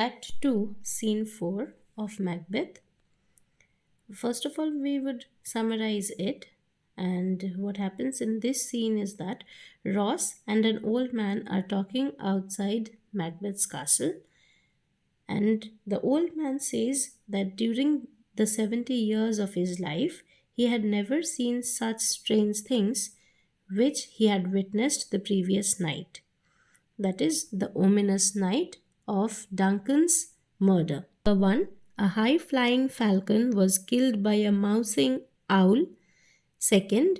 Act 2, Scene 4 of Macbeth. First of all, we would summarize it. And what happens in this scene is that Ross and an old man are talking outside Macbeth's castle. And the old man says that during the 70 years of his life, he had never seen such strange things which he had witnessed the previous night. That is the ominous night of Duncan's murder. The one, a high flying falcon was killed by a mousing owl. Second,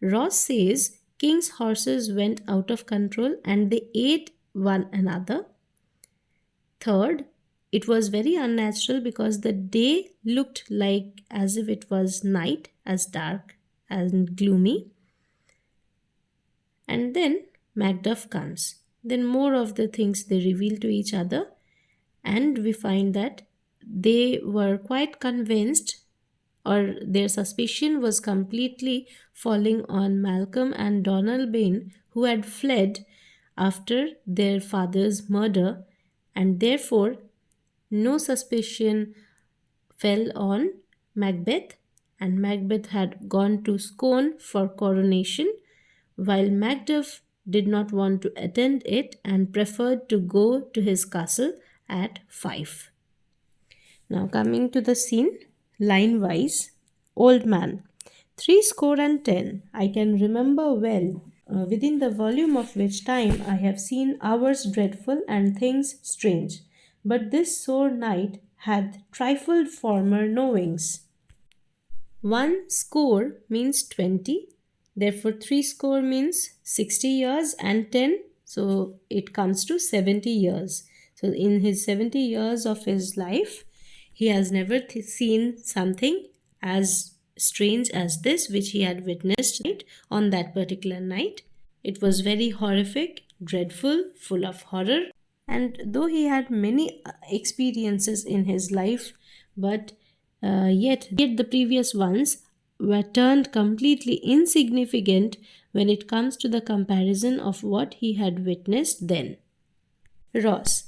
Ross says king's horses went out of control and they ate one another. Third, it was very unnatural because the day looked like as if it was night, as dark and gloomy. And then Macduff comes. Then more of the things they reveal to each other, and we find that they were quite convinced, or their suspicion was completely falling on Malcolm and Donalbain, who had fled after their father's murder, and therefore no suspicion fell on Macbeth, and Macbeth had gone to Scone for coronation, while Macduff did not want to attend it and preferred to go to his castle at 5. Now coming to the scene, line wise, old man, 70, I can remember well, within the volume of which time I have seen hours dreadful and things strange, but this sore night hath trifled former knowings. 1 means 20. Therefore, 70 means 60 years and 10, so it comes to 70 years. So, in his 70 years of his life, he has never seen something as strange as this, which he had witnessed on that particular night. It was very horrific, dreadful, full of horror, and though he had many experiences in his life, but yet the previous ones were turned completely insignificant when it comes to the comparison of what he had witnessed then. Ross,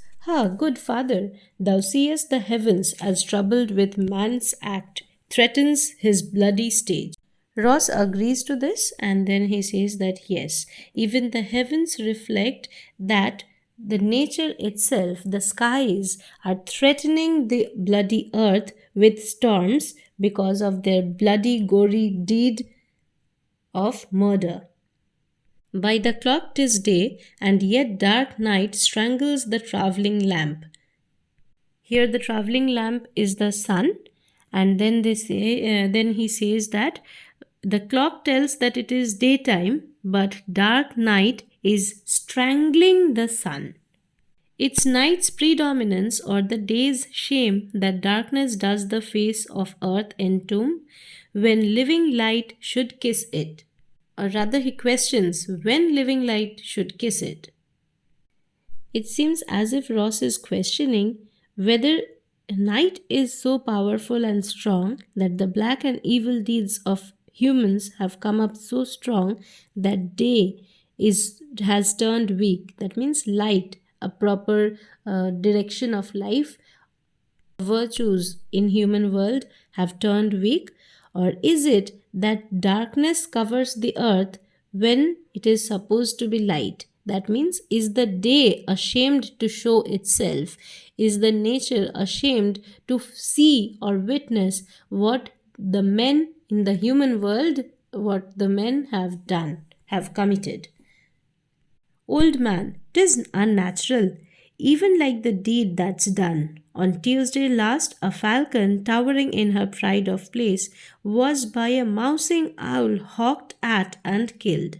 good father, thou seest the heavens as troubled with man's act, threatens his bloody stage. Ross agrees to this, and then he says that yes, even the heavens reflect that the nature itself, the skies, are threatening the bloody earth with storms because of their bloody, gory deed of murder. By the clock 'tis day, and yet dark night strangles the travelling lamp. Here the travelling lamp is the sun, and then they say, then he says that the clock tells that it is daytime, but dark night is strangling the sun. It's night's predominance or the day's shame that darkness does the face of earth entomb, when living light should kiss it. Or rather, he questions when living light should kiss it. It seems as if Ross is questioning whether night is so powerful and strong that the black and evil deeds of humans have come up so strong that day has turned weak. That means light, a proper direction of life, virtues in human world have turned weak. Or is it that darkness covers the earth when it is supposed to be light? That means, is the day ashamed to show itself? Is the nature ashamed to see or witness what the men in the human world, what the men have done, have committed? Old man, 'tis unnatural, even like the deed that's done. On Tuesday last, a falcon, towering in her pride of place, was by a mousing owl hawked at and killed.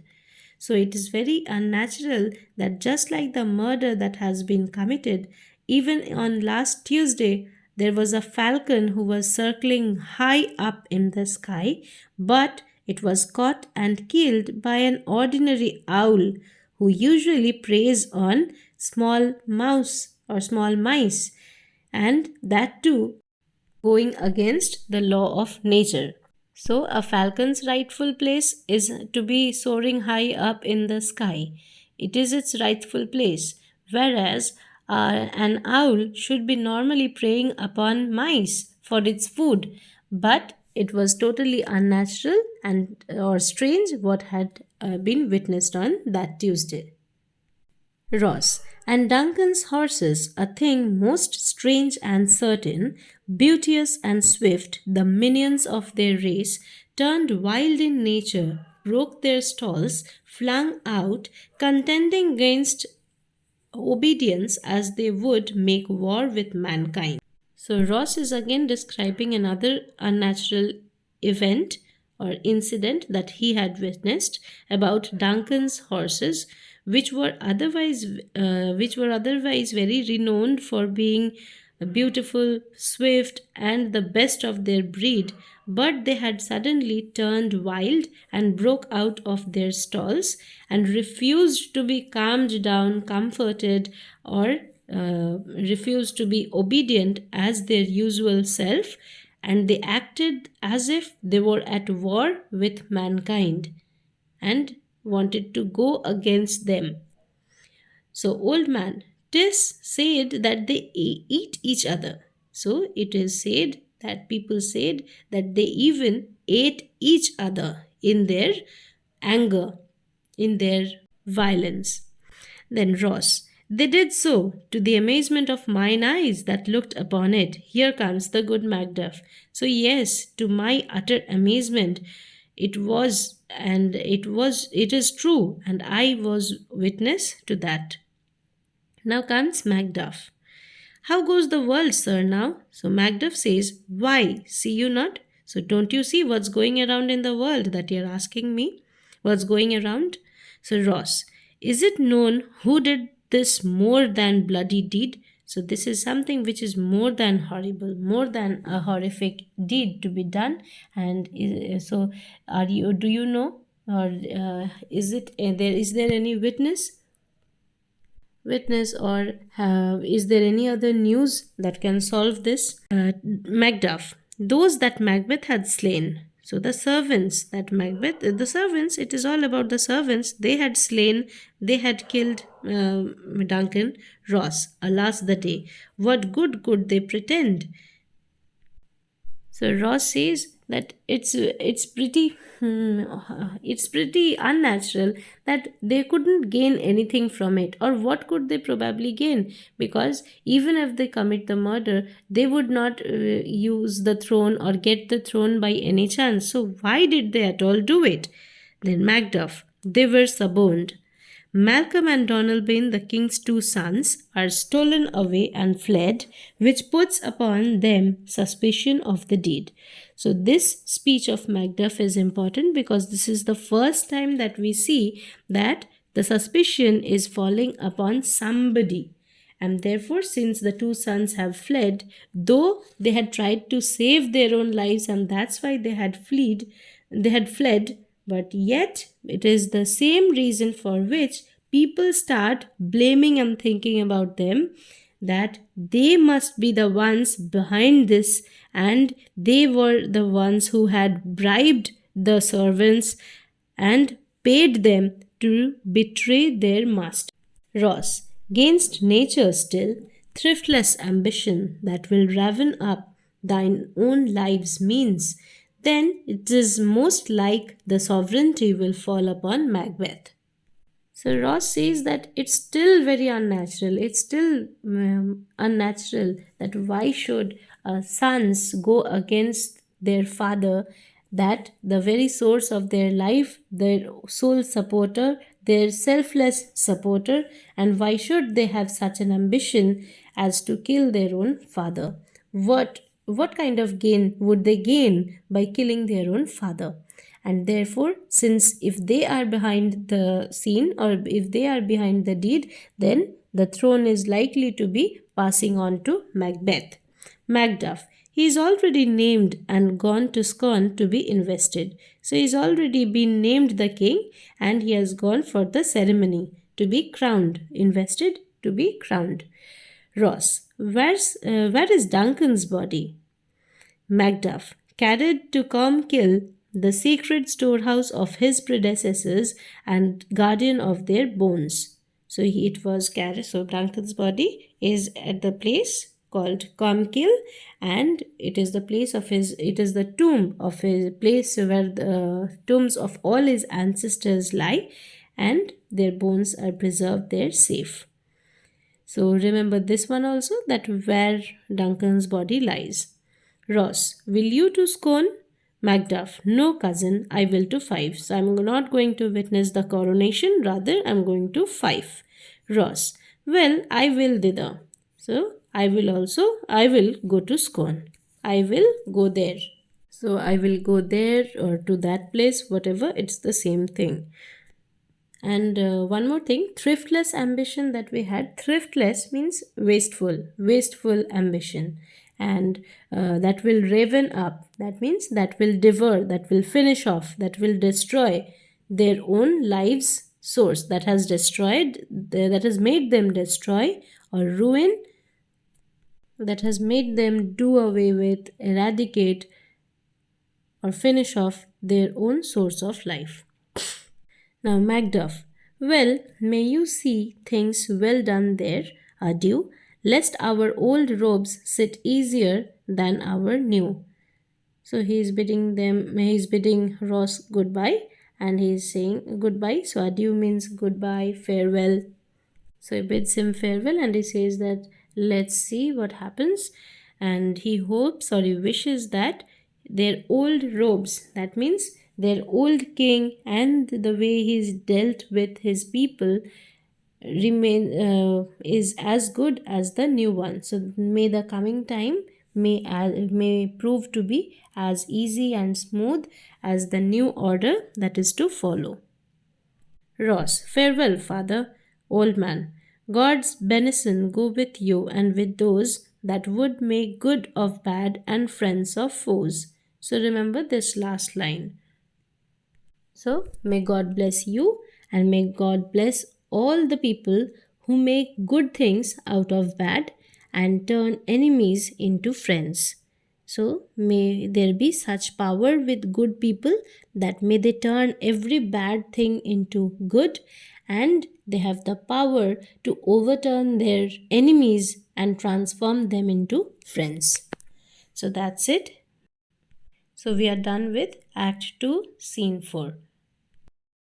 So it is very unnatural that just like the murder that has been committed, even on last Tuesday, there was a falcon who was circling high up in the sky, but it was caught and killed by an ordinary owl who usually preys on small mouse or small mice, and that too going against the law of nature. So a falcon's rightful place is to be soaring high up in the sky. It is its rightful place, whereas An owl should be normally preying upon mice for its food, but it was totally unnatural and or strange what had been witnessed on that Tuesday. Ross. And Duncan's horses, a thing most strange and certain, beauteous and swift, the minions of their race, turned wild in nature, broke their stalls, flung out, contending against obedience as they would make war with mankind. So, Ross is again describing another unnatural event or incident that he had witnessed about Duncan's horses, which were otherwise very renowned for being beautiful, swift, and the best of their breed, but they had suddenly turned wild and broke out of their stalls and refused to be calmed down, comforted, or refused to be obedient as their usual self, and they acted as if they were at war with mankind and wanted to go against them. So, old man, 'tis said that they eat each other. So, it is said that people said that they even ate each other in their anger, in their violence. Then Ross, they did so, to the amazement of mine eyes that looked upon it. Here comes the good Macduff. So, yes, to my utter amazement, it is true, and I was witness to that. Now comes Macduff. How goes the world, sir, now? So Macduff says, why, see you not? So don't you see what's going around in the world that you're asking me? What's going around? So Ross, is it known who did this more than bloody deed? So this is something which is more than horrible, more than a horrific deed to be done. And so, do you know, or is there any witness, or is there any other news that can solve this? Macduff, those that Macbeth had slain. So the servants that the servants, it is all about the servants. They had slain, they had killed Duncan. Ross, alas the day. What good could they pretend? So Ross says that it's pretty unnatural that they couldn't gain anything from it, or what could they probably gain? Because even if they commit the murder, they would not use the throne or get the throne by any chance. So why did they at all do it? Then Macduff, they were suborned. Malcolm and Donalbain, the king's two sons, are stolen away and fled, which puts upon them suspicion of the deed. So, this speech of Macduff is important because this is the first time that we see that the suspicion is falling upon somebody. And therefore, since the two sons have fled, though they had tried to save their own lives, and that's why they had fled, but yet it is the same reason for which people start blaming and thinking about them, that they must be the ones behind this, and they were the ones who had bribed the servants and paid them to betray their master. Ross, gainst nature still, thriftless ambition that will raven up thine own lives means, then it is most like the sovereignty will fall upon Macbeth. So Ross says that it's still very unnatural. It's still unnatural that why should sons go against their father, that the very source of their life, their sole supporter, their selfless supporter, and why should they have such an ambition as to kill their own father? What kind of gain would they gain by killing their own father? And therefore, since if they are behind the scene, or if they are behind the deed, then the throne is likely to be passing on to Macbeth. Macduff, he is already named and gone to Scone to be invested. So he is already been named the king, and he has gone for the ceremony to be crowned. Invested to be crowned. Ross, where is Duncan's body? Macduff, carried to Comkill, the sacred storehouse of his predecessors and guardian of their bones. it was carried. So Duncan's body is at the place called Cornkill, and it is the place of his. It is the tomb of his place where the tombs of all his ancestors lie, and their bones are preserved there safe. So remember this one also, that where Duncan's body lies. Ross, will you to Scone? Macduff, no cousin, I will to Fife. So I'm not going to witness the coronation, rather I'm going to Fife. Ross, well, I will thither. So I will go to Scone. I will go there. So I will go there or to that place, whatever, it's the same thing. And one more thing, thriftless ambition that we had. Thriftless means wasteful ambition. And that will raven up. That means that will devour, that will finish off, that will destroy their own lives' source, that has destroyed, that has made them destroy or ruin, that has made them do away with, eradicate, or finish off their own source of life. Now, Macduff, well, may you see things well done there, adieu, lest our old robes sit easier than our new. So he's bidding Ross goodbye, and he's saying goodbye. So adieu means goodbye, farewell. So he bids him farewell, and he says that let's see what happens. And he hopes or he wishes that their old robes, that means their old king and the way he's dealt with his people, is as good as the new one. So may the coming time may prove to be as easy and smooth as the new order that is to follow. Ross, farewell, father. Old man, God's benison go with you and with those that would make good of bad and friends of foes. So remember this last line. So may God bless you, and may God bless all the people who make good things out of bad and turn enemies into friends. So may there be such power with good people that may they turn every bad thing into good, and they have the power to overturn their enemies and transform them into friends. So that's it. So we are done with Act 2, Scene 4.